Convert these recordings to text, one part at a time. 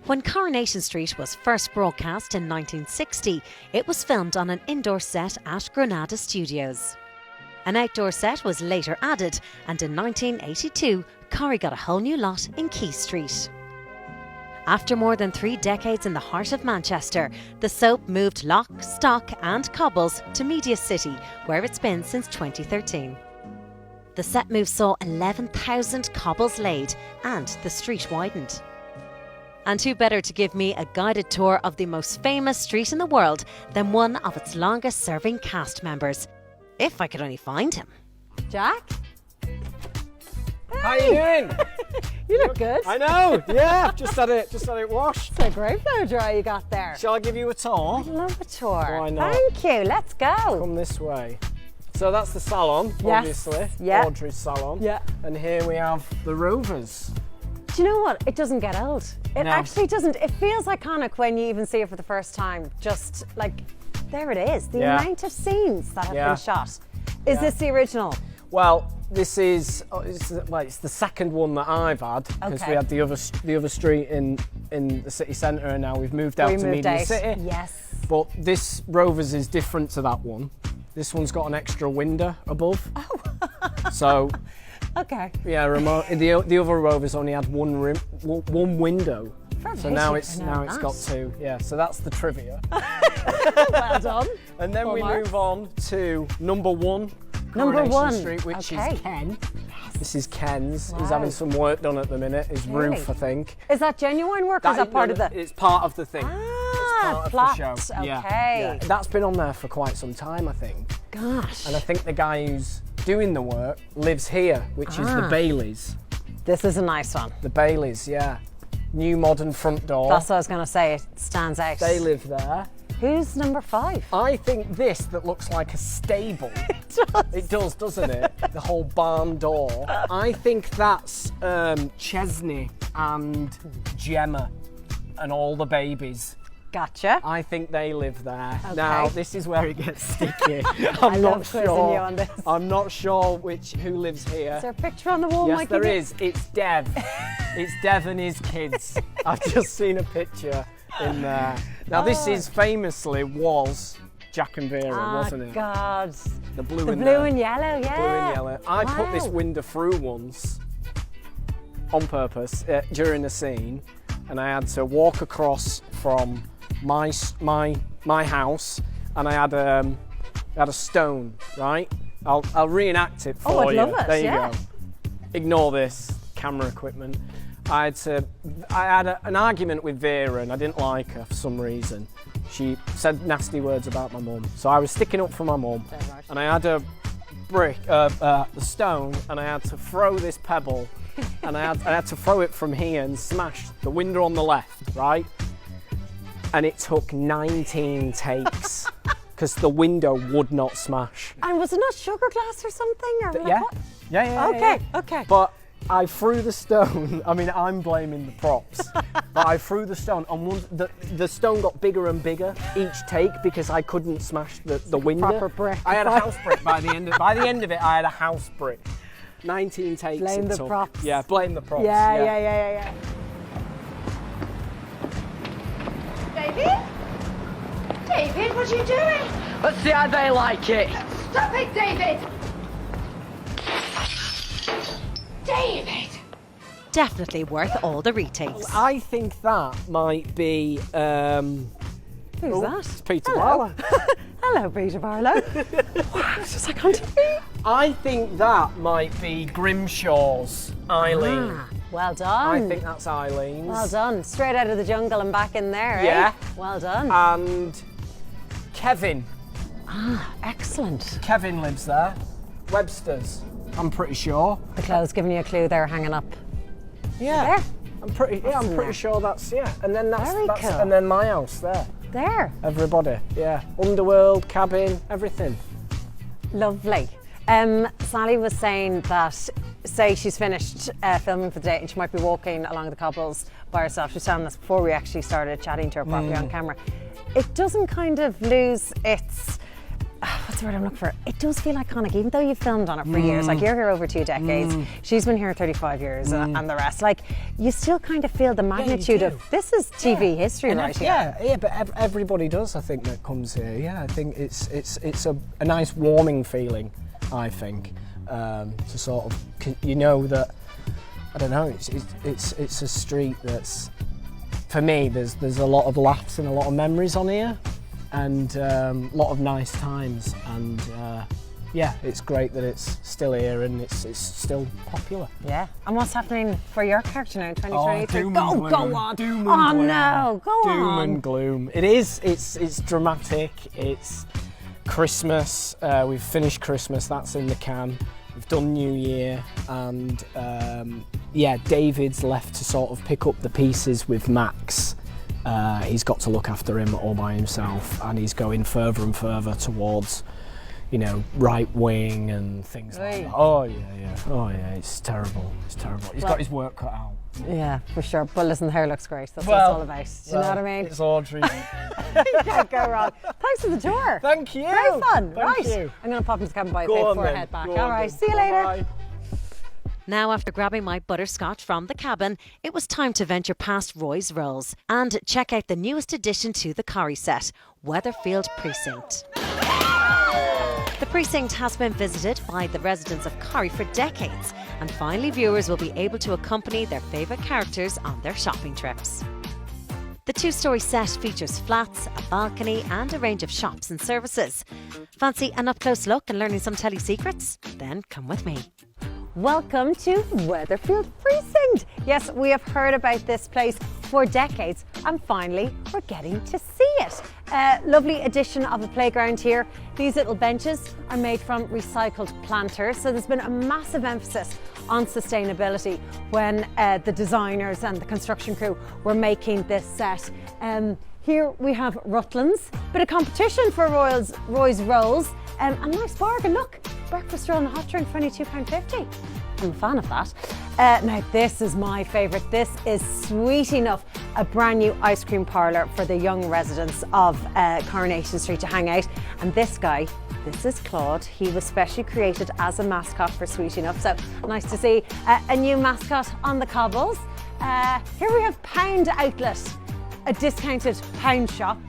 When Coronation Street was first broadcast in 1960, it was filmed on an indoor set at Granada Studios. An outdoor set was later added, and in 1982, Corrie got a whole new lot in Quay Street. After more than 3 decades in the heart of Manchester, the soap moved lock, stock and cobbles to Media City, where it's been since 2013. The set move saw 11,000 cobbles laid and the street widened. And who better to give me a guided tour of the most famous street in the world than one of its longest serving cast members, if I could only find him. Jack? How you doing? You look good. I know, yeah, just had it washed. It's a great blow dry you got there. Shall I give you a tour? I'd love a tour. Why not? Thank you, let's go. Come this way. So that's the salon, Yes, obviously, yeah. Audrey's salon. Yeah. And here we have the Rovers. Do you know what? It doesn't get old. It No. actually doesn't. It feels iconic when you even see it for the first time. Just like, there it is. The Yeah. amount of scenes that have Yeah. been shot. Is Yeah. this the original? Well, this is it's the second one that I've had because Okay. we had the other street in the city centre, and now we've moved out We to moved Media out. City. Yes. But this Rovers is different to that one. This one's got an extra window above. Oh. So Okay. yeah, the other Rovers only had one window. So now it's got 2. Yeah, so that's the trivia. Well done. And then Full we marks. move on to number 1, Number Coronation 1, Street, which okay. is Ken. This is Ken's. He's Wow. having some work done at the minute. His Really? roof, I think. Is that genuine work or is that part of the... It's part of the thing. Ah, It's part Platt. of the show. Yeah, Okay. yeah. That's been on there for quite some time, I think. Gosh. And I think the guy who's doing the work lives here, which is the Baileys. This is a nice one. The Baileys, yeah. New modern front door. That's what I was going to say. It stands out. They live there. Who's number 5? I think this that looks like a stable. It does, doesn't it? The whole barn door. I think that's Chesney and Gemma and all the babies. Gotcha. I think they live there. Okay. Now, this is where it gets sticky. I I'm not love quizzing sure. you on this. I'm not sure who lives here. Is there a picture on the wall, Yes, Mikey? there is. It's Dev. It's Dev and his kids. I've just seen a picture in there. Now, this is famously was Jack and Vera, wasn't it? God. The blue The and blue and yellow, yeah. blue and yellow. I put this Wow. window through once on purpose during a scene, and I had to walk across from my house, and I had a stone. Right, I'll reenact it for Oh, I'd you. love it, There you yeah. go. Ignore this camera equipment. I had an argument with Vera, and I didn't like her for some reason. She said nasty words about my mum, so I was sticking up for my mum, and I had a stone, and I had to throw this pebble, and I had to throw it from here and smash the window on the left, right? And it took 19 takes because the window would not smash. And was it not sugar glass or something? Or Yeah, what? yeah. Okay, okay. But I threw the stone. I mean, I'm blaming the props, but I threw the stone, and the stone got bigger and bigger each take because I couldn't smash the window. proper brick. I had a house brick by the end. By the end of it, I had a house brick. 19 takes. Blame it the took. props. Yeah, blame the props. Yeah. David? David, what are you doing? Let's see how they like it. Stop it, David! David! Definitely worth all the retakes. I think that might be. Who's that? It's Peter Hello. Barlow. Hello, Peter Barlow. Wow, it's just like on TV. I think that might be Grimshaw's Eileen. Ah, well done. I think that's Eileen's. Well done. Straight out of the jungle and back in there, Yeah. eh? Well done. And Kevin. Excellent. Kevin lives there. Webster's, I'm pretty sure. The clothes giving you a clue they're hanging up. Yeah. There. I'm pretty in there. sure that's and then Very cool. and then my house there. There. Everybody. Yeah. Underworld, cabin, everything. Lovely. Sally was saying that, say she's finished filming for the day and she might be walking along the cobbles by herself. She was telling us before we actually started chatting to her properly on camera. It doesn't kind of lose its what's the word I'm looking for? It does feel iconic, even though you've filmed on it for years. Like, you're here over 2 decades. She's been here 35 years and the rest. Like, you still kind of feel the magnitude of this is TV history right here. Yeah, but everybody does, I think, that comes here. Yeah, I think it's a nice warming feeling, I think, to sort of, you know, that, I don't know, it's a street that's, for me, there's a lot of laughs and a lot of memories on here, and a lot of nice times, and yeah, it's great that it's still here and it's still popular. Yeah. And what's happening for your character now in 2023? Doom Go on. Doom and Oh gloom. no, go on. Doom and gloom. It is. It's dramatic. It's Christmas. We've finished Christmas. That's in the can. We've done New Year, and yeah, David's left to sort of pick up the pieces with Max. He's got to look after him all by himself, and he's going further and further towards, you know, right wing and things like that. Oh yeah, it's terrible. He's got his work cut out. Yeah, for sure. But listen, the hair looks great. That's what it's all about. Do you know what I mean? It's Audrey. You can't go wrong. Thanks for the tour. Thank you. Very fun. Thank right. you. I'm going to pop into the cabin by a Go bit on before I then. head back. Go All on right. then. See you later. Bye. Now, after grabbing my butterscotch from the cabin, it was time to venture past Roy's Rolls and check out the newest addition to the Corrie set, Weatherfield Precinct. The precinct has been visited by the residents of Corrie for decades, and finally viewers will be able to accompany their favourite characters on their shopping trips. The 2-storey set features flats, a balcony and a range of shops and services. Fancy an up-close look and learning some telly secrets? Then come with me. Welcome to Weatherfield Precinct. Yes, we have heard about this place for decades, and finally we're getting to see it. Lovely addition of a playground here. These little benches are made from recycled planters, so there's been a massive emphasis on sustainability when the designers and the construction crew were making this set. Here we have Rutland's, bit of competition for Roy's Rolls. A nice bargain, look, breakfast roll and a hot drink for only £2.50. I'm a fan of that. Now this is my favourite. This is Sweet Enough, a brand new ice cream parlour for the young residents of Coronation Street to hang out. And this guy, this is Claude. He was specially created as a mascot for Sweet Enough. So nice to see a new mascot on the cobbles. Here we have Pound Outlet, a discounted pound shop.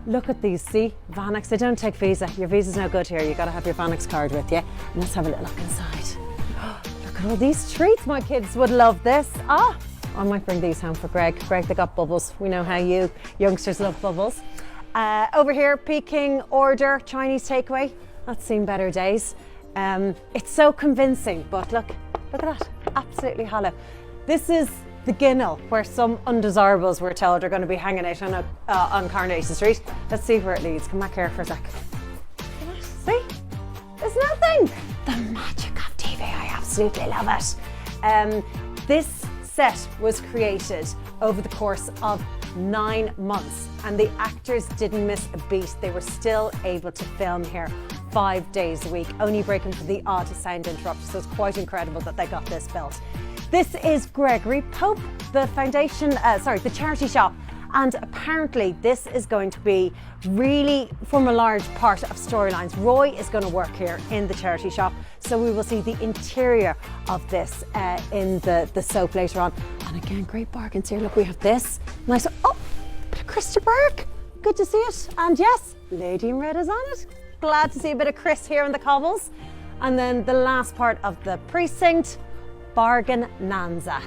Look at these, see, Vanex, they don't take Visa. Your Visa's no good here, you gotta have your Vanex card with you. And let's have a little look inside. Look at all these treats, my kids would love this. I might bring these home for Greg. Greg, they got bubbles. We know how you youngsters love bubbles. Over here, Peking order, Chinese takeaway. That's seen better days. It's so convincing, but look at that, absolutely hollow. This is the Ginnell, where some undesirables, we're told, are going to be hanging out on Coronation Street. Let's see where it leads. Come back here for a sec. See? There's nothing. The magic of TV. I absolutely love it. This set was created over the course of 9 months, and the actors didn't miss a beat. They were still able to film here 5 days a week, only breaking for the odd sound interruption. So it's quite incredible that they got this built. This is Gregory Pope, the the charity shop. And apparently this is going to be really form a large part of storylines. Roy is going to work here in the charity shop, so we will see the interior of this in the soap later on. And again, great bargains here. Look, we have this nice, bit of Koster Burke. Good to see it. And yes, Lady in Red is on it. Glad to see a bit of Chris here in the cobbles. And then the last part of the precinct, Bargain Nanza,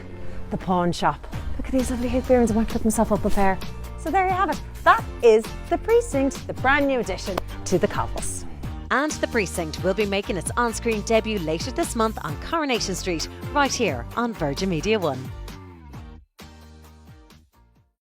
the pawn shop. Look at these lovely hoop earrings. I might put myself up a pair. So there you have it. That is the precinct, the brand new addition to the cobbles. And the precinct will be making its on-screen debut later this month on Coronation Street, right here on Virgin Media 1.